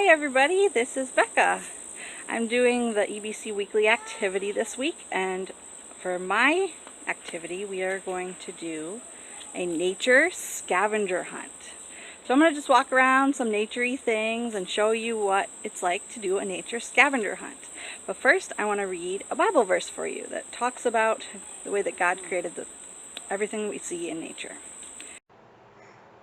Hi everybody, this is Becca. I'm doing the EBC weekly activity this week, and for my activity we are going to do a nature scavenger hunt. So I'm going to just walk around some naturey things and show you what it's like to do a nature scavenger hunt. But first I want to read a Bible verse for you that talks about the way that God created everything we see in nature.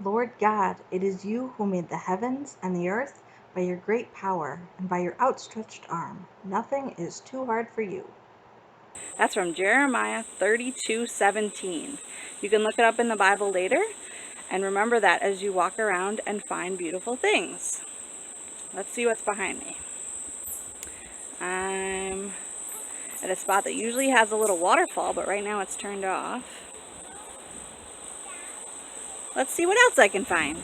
Lord God, it is you who made the heavens and the earth by your great power and by your outstretched arm. Nothing is too hard for you. That's from Jeremiah 32:17. You can look it up in the Bible later, and remember that as you walk around and find beautiful things. Let's see what's behind me. I'm at a spot that usually has a little waterfall, but right now it's turned off. Let's see what else I can find.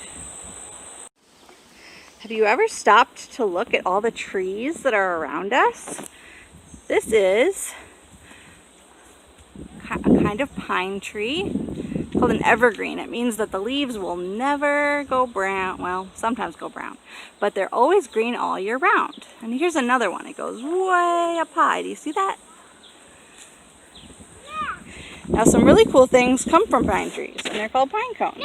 Have you ever stopped to look at all the trees that are around us? This is a kind of pine tree called an evergreen. It means that the leaves will never go brown. Well, sometimes go brown, but they're always green all year round. And here's another one. It goes way up high. Do you see that? Now some really cool things come from pine trees, and they're called pine cones.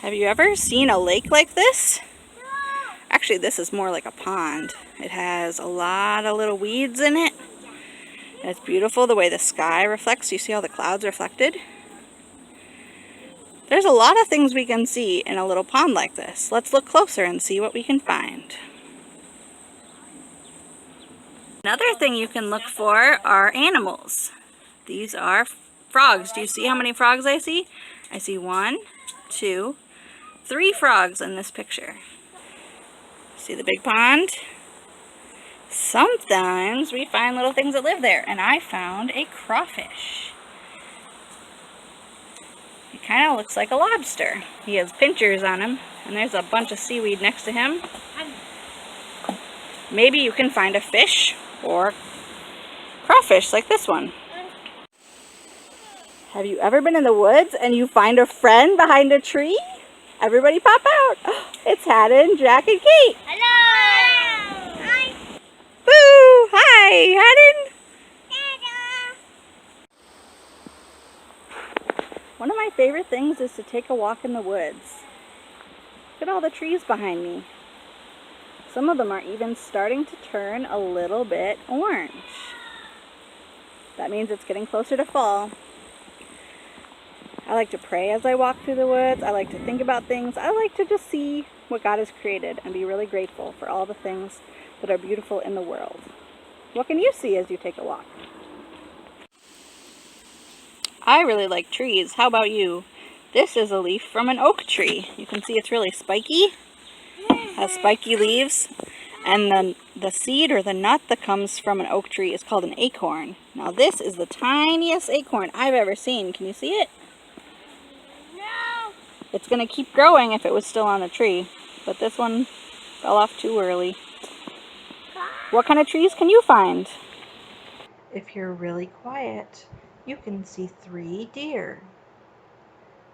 Have you ever seen a lake like this? Actually, this is more like a pond. It has a lot of little weeds in it. And it's beautiful the way the sky reflects. You see all the clouds reflected? There's a lot of things we can see in a little pond like this. Let's look closer and see what we can find. Another thing you can look for are animals. These are frogs. Do you see how many frogs I see? I see 1, 2, 3 frogs in this picture. See the big pond? Sometimes we find little things that live there, and I found a crawfish. He kind of looks like a lobster. He has pinchers on him, and there's a bunch of seaweed next to him. Maybe you can find a fish or crawfish like this one. Have you ever been in the woods and you find a friend behind a tree? Everybody pop out. It's Haddon, Jack, and Kate. Hello! Hi! Boo! Hi, Haddon! One of my favorite things is to take a walk in the woods. Look at all the trees behind me. Some of them are even starting to turn a little bit orange. That means it's getting closer to fall. I like to pray as I walk through the woods. I like to think about things. I like to just see what God has created and be really grateful for all the things that are beautiful in the world. What can you see as you take a walk? I really like trees. How about you? This is a leaf from an oak tree. You can see it's really spiky. It has spiky leaves. And the seed or the nut that comes from an oak tree is called an acorn. Now this is the tiniest acorn I've ever seen. Can you see it? No! It's going to keep growing if it was still on the tree. But this one fell off too early. What kind of trees can you find? If you're really quiet, you can see 3 deer.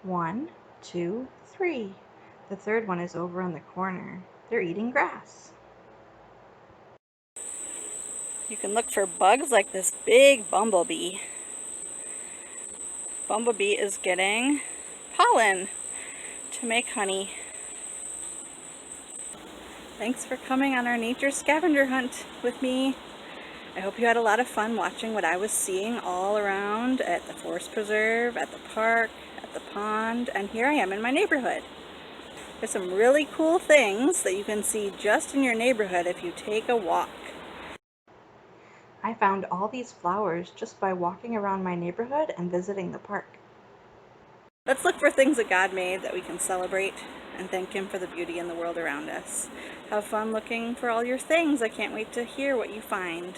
1, 2, 3. The third one is over in the corner. They're eating grass. You can look for bugs like this big bumblebee. Bumblebee is getting pollen to make honey. Thanks for coming on our nature scavenger hunt with me. I hope you had a lot of fun watching what I was seeing all around at the forest preserve, at the park, at the pond, and here I am in my neighborhood. There's some really cool things that you can see just in your neighborhood if you take a walk. I found all these flowers just by walking around my neighborhood and visiting the park. Let's look for things that God made that we can celebrate and thank Him for the beauty in the world around us. Have fun looking for all your things. I can't wait to hear what you find.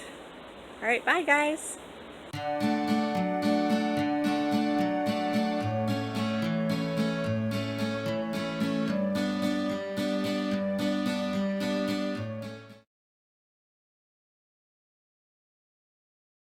All right, bye guys.